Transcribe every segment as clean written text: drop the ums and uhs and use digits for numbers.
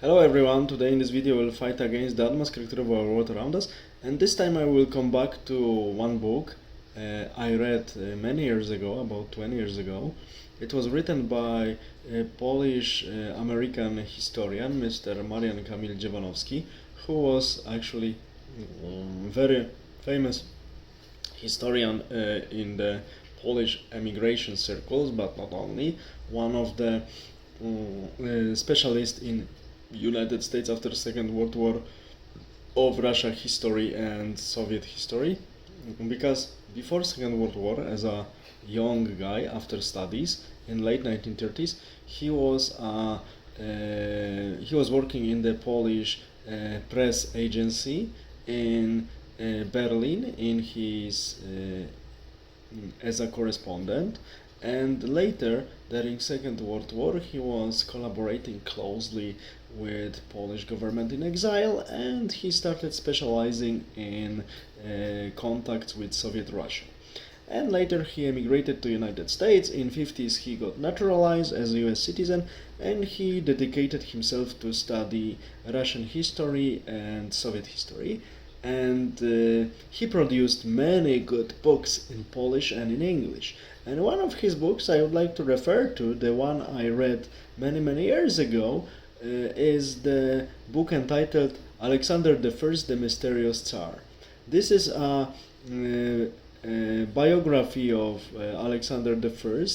Hello everyone, today in this video we'll fight against the atmosphere of our world around us, and this time I will come back to one book I read many years ago, about 20 years ago. It was written by a Polish-American historian, Mr. Marian Kamil Dziewanowski, who was actually very famous historian in the Polish emigration circles, but not only, one of the specialists in United States after Second World War of Russia history and Soviet history, because before Second World War, as a young guy after studies in late 1930s, he was working in the Polish press agency in Berlin in his as a correspondent, and later during Second World War he was collaborating closely with Polish government in exile, and he started specializing in contacts with Soviet Russia. And later he emigrated to United States. In 50s he got naturalized as a US citizen, and he dedicated himself to study Russian history and Soviet history. And he produced many good books in Polish and in English. And one of his books I would like to refer to, the one I read many years ago, is the book entitled Alexander I, the Mysterious Tsar. This is a biography of Alexander I,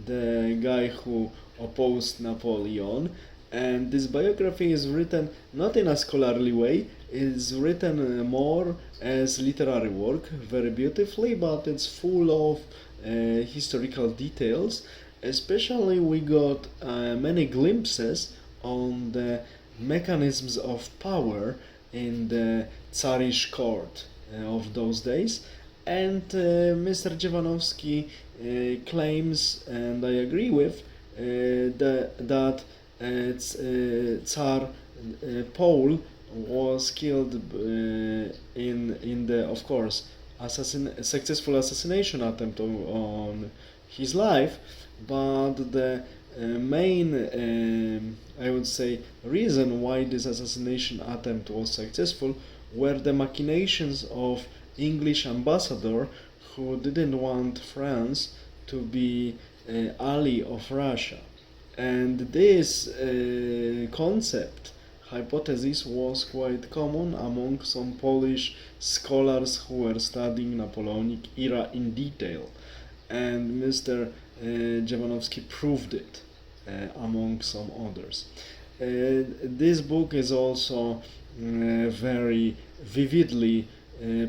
the guy who opposed Napoleon. And this biography is written not in a scholarly way, it's written more as literary work, very beautifully, but it's full of historical details. Especially we got many glimpses on the mechanisms of power in the Tsarish court of those days. And Mr. Dziewanowski claims, and I agree with, that Tsar Paul was killed in the, of course, successful assassination attempt on his life, but the main, I would say, reason why this assassination attempt was successful were the machinations of English ambassador, who didn't want France to be an ally of Russia. And this hypothesis was quite common among some Polish scholars who were studying Napoleonic era in detail. And Mr. Dziewanowski proved it among some others. This book is also very vividly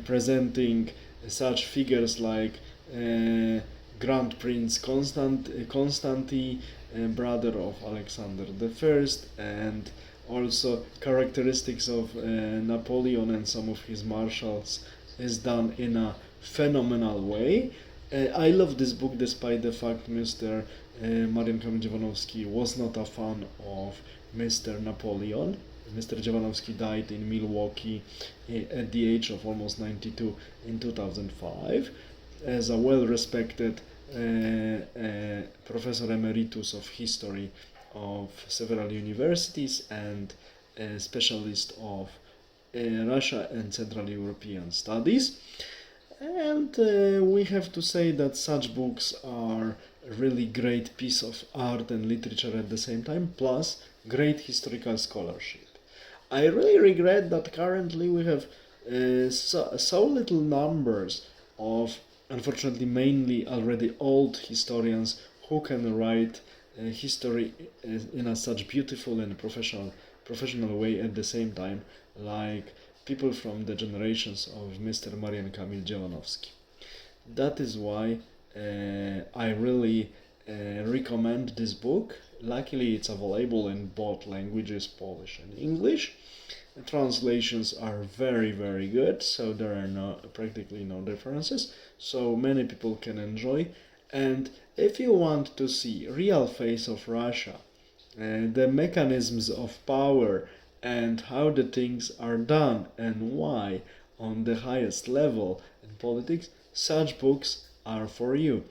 presenting such figures like Grand Prince Constantine, brother of Alexander I, and also characteristics of Napoleon and some of his marshals is done in a phenomenal way. I love this book despite the fact Mr. Marian Kamil Dziewanowski was not a fan of Mr. Napoleon. Mr. Dziewanowski died in Milwaukee at the age of almost 92 in 2005 as a well-respected professor emeritus of history of several universities and a specialist of Russia and Central European studies. And we have to say that such books are a really great piece of art and literature at the same time, plus great historical scholarship. I really regret that currently we have so little numbers of, unfortunately, mainly already old historians who can write history in a such beautiful and professional way at the same time, like people from the generations of Mr. Marian Kamil Dziewanowski. That is why I really recommend this book. Luckily, it's available in both languages, Polish and English. The translations are very good, so there are practically no differences, so many people can enjoy. And if you want to see real face of Russia, the mechanisms of power and how the things are done and why on the highest level in politics, such books are for you.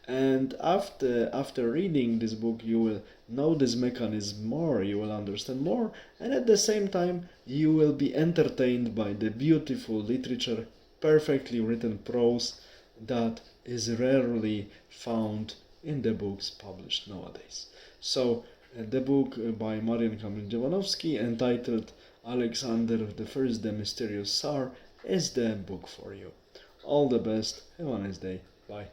And after reading this book, you will know this mechanism more, you will understand more, and at the same time you will be entertained by the beautiful literature, perfectly written prose that is rarely found in the books published nowadays. So the book by Marian Kamil-Jawanowski entitled Alexander I, the Mysterious Tsar is the book for you. All the best. Have a nice day. Bye.